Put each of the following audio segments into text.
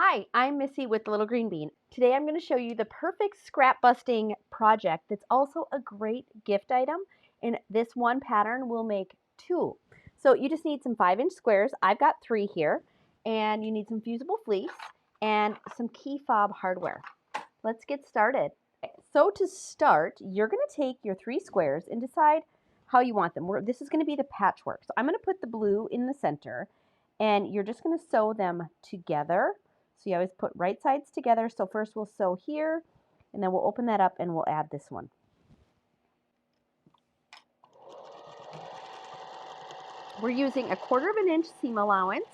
Hi, I'm Missy with the Little Green Bean. Today I'm going to show you the perfect scrap busting project that's also a great gift item. And this one pattern will make two. So you just need some 5-inch squares. I've got 3 here. And you need some fusible fleece and some key fob hardware. Let's get started. So to start, you're going to take your 3 squares and decide how you want them. This is going to be the patchwork. So I'm going to put the blue in the center and you're just going to sew them together. So you always put right sides together. So first we'll sew here, and then we'll open that up and we'll add this one. We're using a 1/4 inch seam allowance,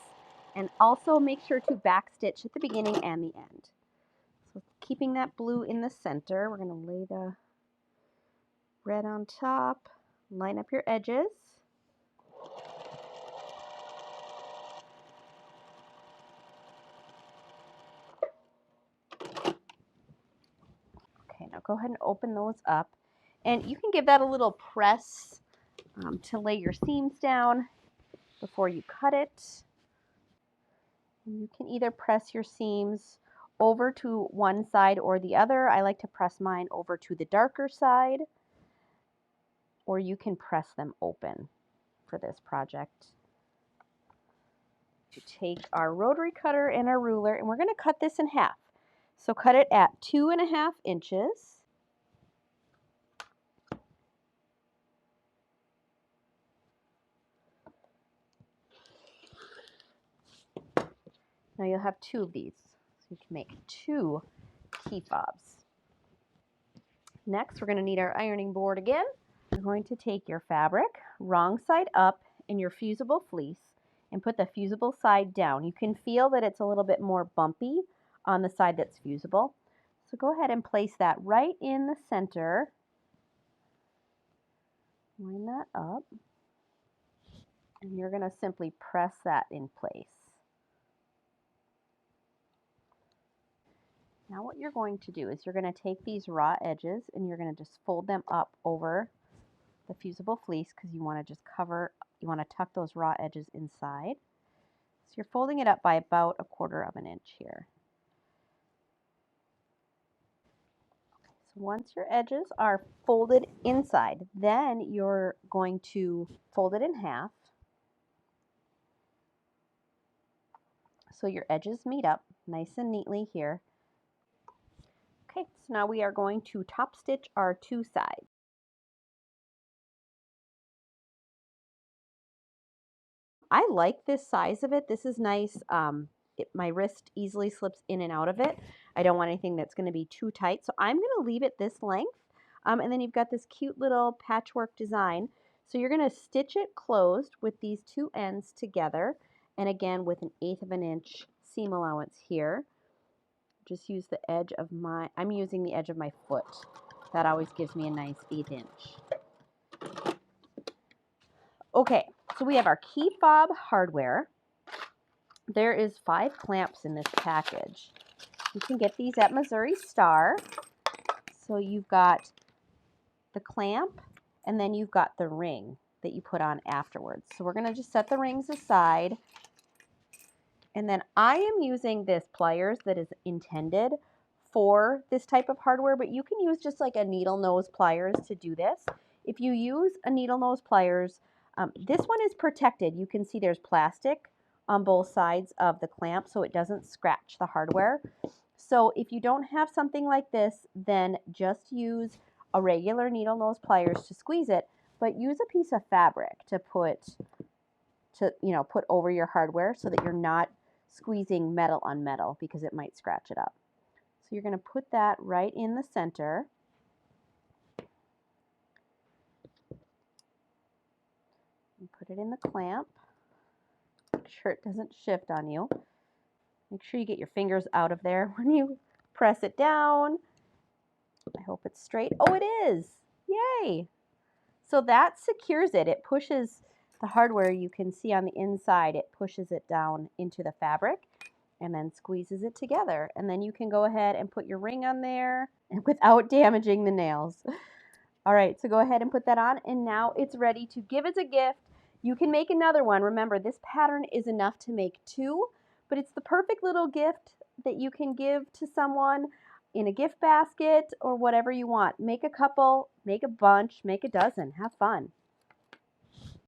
and also make sure to back stitch at the beginning and the end. So keeping that blue in the center, we're going to lay the red on top, line up your edges. Okay, now go ahead and open those up. And you can give that a little press to lay your seams down before you cut it. And you can either press your seams over to one side or the other. I like to press mine over to the darker side, or you can press them open for this project. To take our rotary cutter and our ruler, and we're going to cut this in half. So cut it at 2.5 inches. Now you'll have 2 of these, so you can make 2 key fobs. Next, we're going to need our ironing board again. You're going to take your fabric, wrong side up, and your fusible fleece, and put the fusible side down. You can feel that it's a little bit more bumpy on the side that's fusible. So go ahead and place that right in the center. Line that up. And you're going to simply press that in place. Now what you're going to do is you're going to take these raw edges and you're going to just fold them up over the fusible fleece, because you want to just cover, you want to tuck those raw edges inside. So you're folding it up by about 1/4 inch here. So once your edges are folded inside, then you're going to fold it in half so your edges meet up nice and neatly here. Okay, so now we are going to top stitch our 2 sides. I like this size of it. This is nice. My wrist easily slips in and out of it. I don't want anything that's going to be too tight, so I'm going to leave it this length. And then you've got this cute little patchwork design. So you're going to stitch it closed with these 2 ends together, and again with 1/8 inch seam allowance here. Just use the edge of I'm using the edge of my foot. That always gives me a nice 1/8 inch. Okay, so we have our key fob hardware. There is 5 clamps in this package. You can get these at Missouri Star. So you've got the clamp, and then you've got the ring that you put on afterwards. So we're going to just set the rings aside. And then I am using this pliers that is intended for this type of hardware, but you can use just like a needle nose pliers to do this. If you use a needle nose pliers, this one is protected. You can see there's plastic on both sides of the clamp so it doesn't scratch the hardware. So if you don't have something like this, then just use a regular needle nose pliers to squeeze it, but use a piece of fabric to put over your hardware so that you're not squeezing metal on metal, because it might scratch it up. So you're going to put that right in the center. And put it in the clamp. Make sure it doesn't shift on you. Make sure you get your fingers out of there when you press it down. I hope it's straight. Oh, it is! Yay! So that secures it. It pushes the hardware, you can see on the inside, it pushes it down into the fabric and then squeezes it together. And then you can go ahead and put your ring on there without damaging the nails. All right, so go ahead and put that on, and now it's ready to give as a gift. You can make another one. Remember, this pattern is enough to make 2, but it's the perfect little gift that you can give to someone in a gift basket or whatever you want. Make a couple, make a bunch, make a dozen. Have fun.